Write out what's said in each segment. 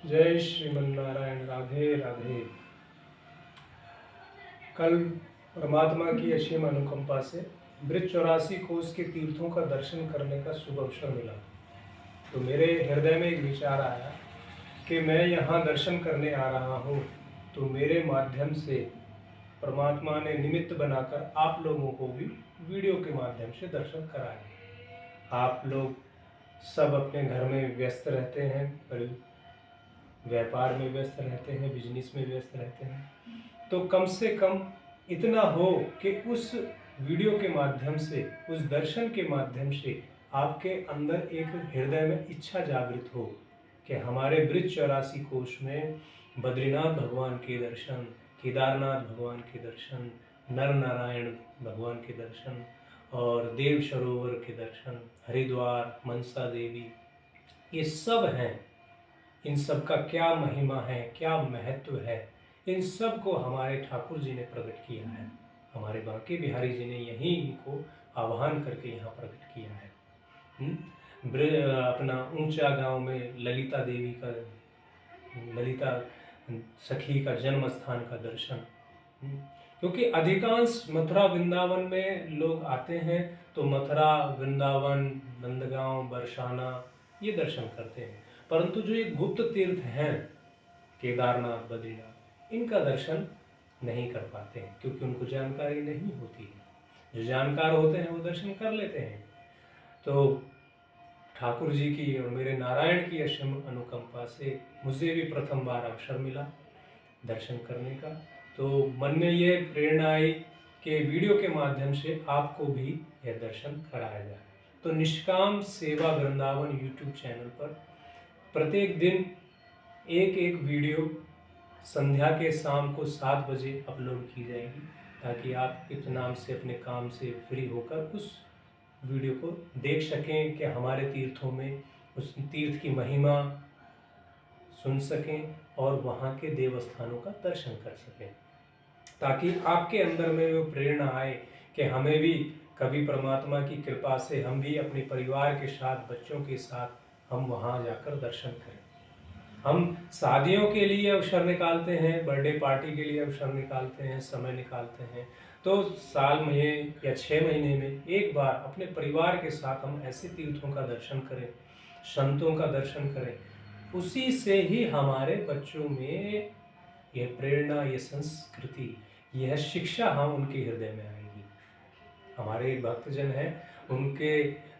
जय श्रीमन नारायण। राधे राधे। कल परमात्मा की असीम अनुकंपा से ब्रज 84 कोस के तीर्थों का दर्शन करने का शुभ अवसर मिला। तो मेरे हृदय में एक विचार आया कि मैं यहाँ दर्शन करने आ रहा हूँ, तो मेरे माध्यम से परमात्मा ने निमित्त बनाकर आप लोगों को भी वीडियो के माध्यम से दर्शन कराए। आप लोग सब अपने घर में व्यस्त रहते हैं, व्यापार में व्यस्त रहते हैं, बिजनेस में व्यस्त रहते हैं, तो कम से कम इतना हो कि उस वीडियो के माध्यम से, उस दर्शन के माध्यम से आपके अंदर एक हृदय में इच्छा जागृत हो कि हमारे ब्रज 84 कोश में बद्रीनाथ भगवान के दर्शन, केदारनाथ भगवान के दर्शन, नर नारायण भगवान के दर्शन और देव सरोवर के दर्शन, हरिद्वार, मनसा देवी, ये सब हैं। इन सब का क्या महिमा है, क्या महत्व है, इन सब को हमारे ठाकुर जी ने प्रकट किया है। हमारे बांके बिहारी जी ने यहीं इनको आह्वान करके यहाँ प्रकट किया है। अपना ऊंचा गांव में ललिता देवी का, ललिता सखी का जन्म स्थान का दर्शन, क्योंकि अधिकांश मथुरा वृंदावन में लोग आते हैं तो मथुरा, वृंदावन, नंदगांव, बरसाना ये दर्शन करते हैं, परंतु जो ये गुप्त तीर्थ हैं केदारनाथ, बद्रीनाथ, इनका दर्शन नहीं कर पाते हैं क्योंकि उनको जानकारी नहीं होती है। जो जानकार होते हैं वो दर्शन कर लेते हैं। तो ठाकुर जी की और मेरे नारायण की असीम अनुकंपा से मुझे भी प्रथम बार अवसर मिला दर्शन करने का। तो मन में ये प्रेरणा आई कि वीडियो के माध्यम से आपको भी यह दर्शन कराया जाए। तो निष्काम सेवा वृंदावन यूट्यूब चैनल पर प्रत्येक दिन एक एक वीडियो संध्या के शाम को 7 बजे अपलोड की जाएगी, ताकि आप इत्मीनान से अपने काम से फ्री होकर उस वीडियो को देख सकें कि हमारे तीर्थों में उस तीर्थ की महिमा सुन सकें और वहाँ के देवस्थानों का दर्शन कर सकें, ताकि आपके अंदर में वो प्रेरणा आए कि हमें भी कभी परमात्मा की कृपा से हम भी अपने परिवार के साथ, बच्चों के साथ हम वहाँ जाकर दर्शन करें। हम शादियों के लिए अवसर निकालते हैं, बर्थडे पार्टी के लिए अवसर निकालते हैं, समय निकालते हैं, तो साल में या 6 महीने में एक बार अपने परिवार के साथ हम ऐसे तीर्थों का दर्शन करें, संतों का दर्शन करें। उसी से ही हमारे बच्चों में यह प्रेरणा, यह संस्कृति, यह शिक्षा हम उनके हृदय में आएगी। हमारे एक भक्तजन हैं,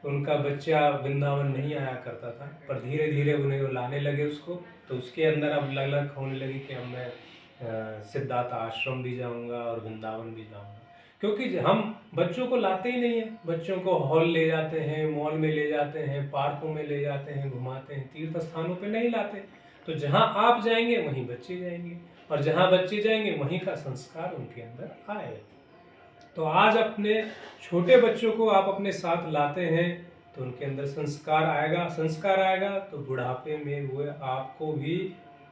उनका बच्चा वृंदावन नहीं आया करता था, पर धीरे धीरे उन्हें वो लाने लगे उसको, तो उसके अंदर अब लग होने लगी कि अब मैं सिद्धार्थ आश्रम भी जाऊंगा और वृंदावन भी जाऊंगा, क्योंकि हम बच्चों को लाते ही नहीं हैं। बच्चों को हॉल ले जाते हैं, मॉल में ले जाते हैं, पार्कों में ले जाते हैं, घुमाते हैं, तीर्थ स्थानों पे नहीं लाते। तो जहाँ आप जाएंगे वहीं बच्चे जाएंगे, और जहाँ बच्चे जाएंगे वहीं का संस्कार उनके अंदर आएगा। तो आज अपने छोटे बच्चों को आप अपने साथ लाते हैं तो उनके अंदर संस्कार आएगा तो बुढ़ापे में वो आपको भी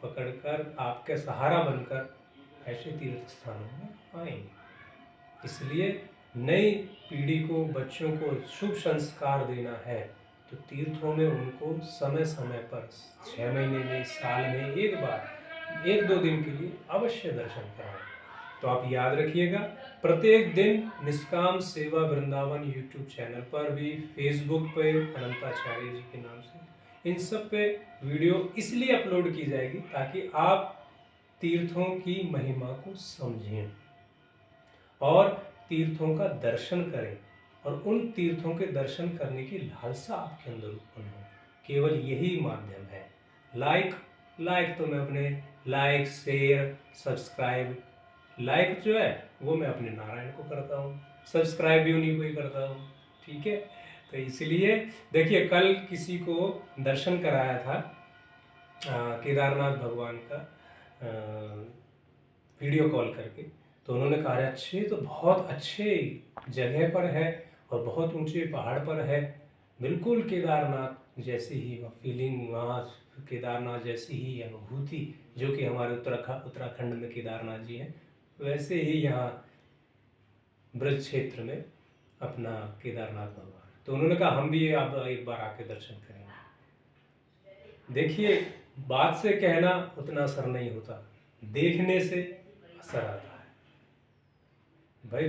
पकड़कर आपके सहारा बनकर ऐसे तीर्थ स्थानों में आएंगे। इसलिए नई पीढ़ी को, बच्चों को शुभ संस्कार देना है तो तीर्थों में उनको समय समय पर 6 महीने में, साल में एक बार, 1-2 दिन के लिए अवश्य दर्शन कराएं। तो आप याद रखिएगा, प्रत्येक दिन निष्काम सेवा वृंदावन यूट्यूब चैनल पर भी, फेसबुक पे अनंताचार्य जी के नाम से, इन सब पे वीडियो इसलिए अपलोड की जाएगी ताकि आप तीर्थों की महिमा को समझें और तीर्थों का दर्शन करें और उन तीर्थों के दर्शन करने की लालसा आपके अंदर उत्पन्न हो। केवल यही माध्यम है। लाइक तो मैं अपने लाइक, शेयर, सब्सक्राइब, लाइक जो है वो मैं अपने नारायण को करता हूँ, सब्सक्राइब भी उन्हीं को ही करता हूँ, ठीक है। तो इसलिए देखिए, कल किसी को दर्शन कराया था केदारनाथ भगवान का वीडियो कॉल करके, तो उन्होंने कहा अच्छे, तो बहुत अच्छे जगह पर है और बहुत ऊंचे पहाड़ पर है, बिल्कुल केदारनाथ जैसी ही फीलिंग, वहाँ केदारनाथ जैसी ही अनुभूति जो कि हमारे उत्तराखंड में केदारनाथ जी हैं, वैसे ही यहाँ ब्रज क्षेत्र में अपना केदारनाथ भगवान। तो उन्होंने कहा हम भी अब एक बार आके दर्शन करेंगे। देखिए, बात से कहना उतना असर नहीं होता, देखने से असर आता है भाई।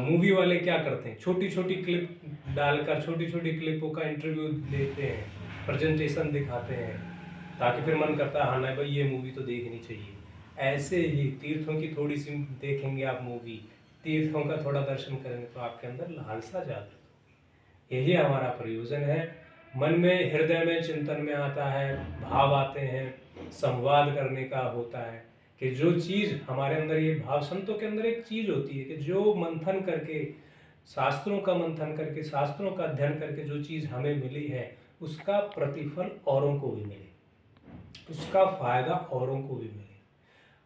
मूवी वाले क्या करते हैं, छोटी छोटी क्लिप डालकर छोटी छोटी क्लिपों का इंटरव्यू देते हैं, प्रेजेंटेशन दिखाते हैं, ताकि फिर मन करता है हाँ ना भाई ये मूवी तो देखनी चाहिए। ऐसे ही तीर्थों की थोड़ी सी देखेंगे आप मूवी, तीर्थों का थोड़ा दर्शन करेंगे तो आपके अंदर लालसा जागृत होगी। यही हमारा प्रयोजन है। मन में, हृदय में, चिंतन में आता है, भाव आते हैं, संवाद करने का होता है कि जो चीज़ हमारे अंदर, ये भाव, संतों के अंदर एक चीज़ होती है कि जो मंथन करके, शास्त्रों का मंथन करके, शास्त्रों का अध्ययन करके जो चीज़ हमें मिली है उसका प्रतिफल औरों को भी मिले, उसका फायदा औरों को भी मिले।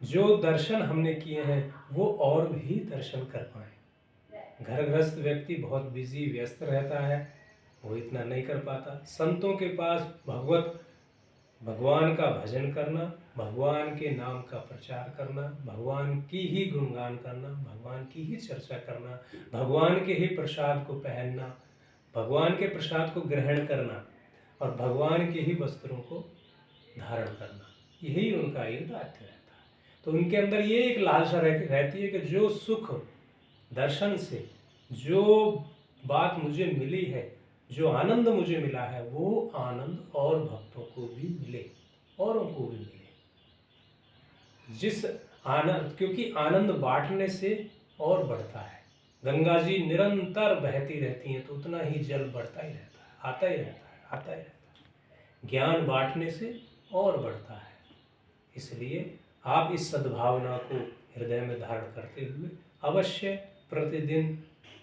जो दर्शन हमने किए हैं वो और भी दर्शन कर पाए। घर गृहस्थ व्यक्ति बहुत बिजी व्यस्त रहता है, वो इतना नहीं कर पाता। संतों के पास भगवान का भजन करना, भगवान के नाम का प्रचार करना, भगवान की ही गुणगान करना, भगवान की ही चर्चा करना, भगवान के ही प्रसाद को पहनना, भगवान के प्रसाद को ग्रहण करना और भगवान के ही वस्त्रों को धारण करना, यही उनका ये दायित्व रहता है। तो उनके अंदर ये एक लालसा रहती है कि जो सुख दर्शन से, जो बात मुझे मिली है, जो आनंद मुझे मिला है, वो आनंद और भक्तों को भी मिले, औरों को भी मिले। जिस आनंद, क्योंकि आनंद बांटने से और बढ़ता है। गंगा जी निरंतर बहती रहती हैं तो उतना ही जल बढ़ता ही रहता है, आता ही रहता है, आता ही रहता है। ज्ञान बांटने से और बढ़ता है। इसलिए आप इस सद्भावना को हृदय में धारण करते हुए अवश्य प्रतिदिन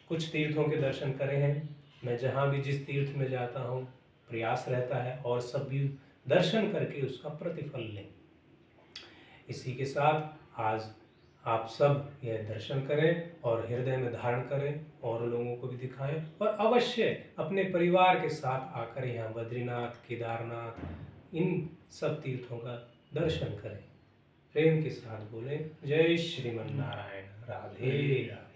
कुछ तीर्थों के दर्शन करें हैं। मैं जहाँ भी जिस तीर्थ में जाता हूँ प्रयास रहता है और सब भी दर्शन करके उसका प्रतिफल लें। इसी के साथ आज आप सब यह दर्शन करें और हृदय में धारण करें और लोगों को भी दिखाएं, और अवश्य अपने परिवार के साथ आकर यहाँ बद्रीनाथ, केदारनाथ, इन सब तीर्थों का दर्शन करें। प्रेम के साथ बोलें जय श्रीमन नारायण, राधे राधे।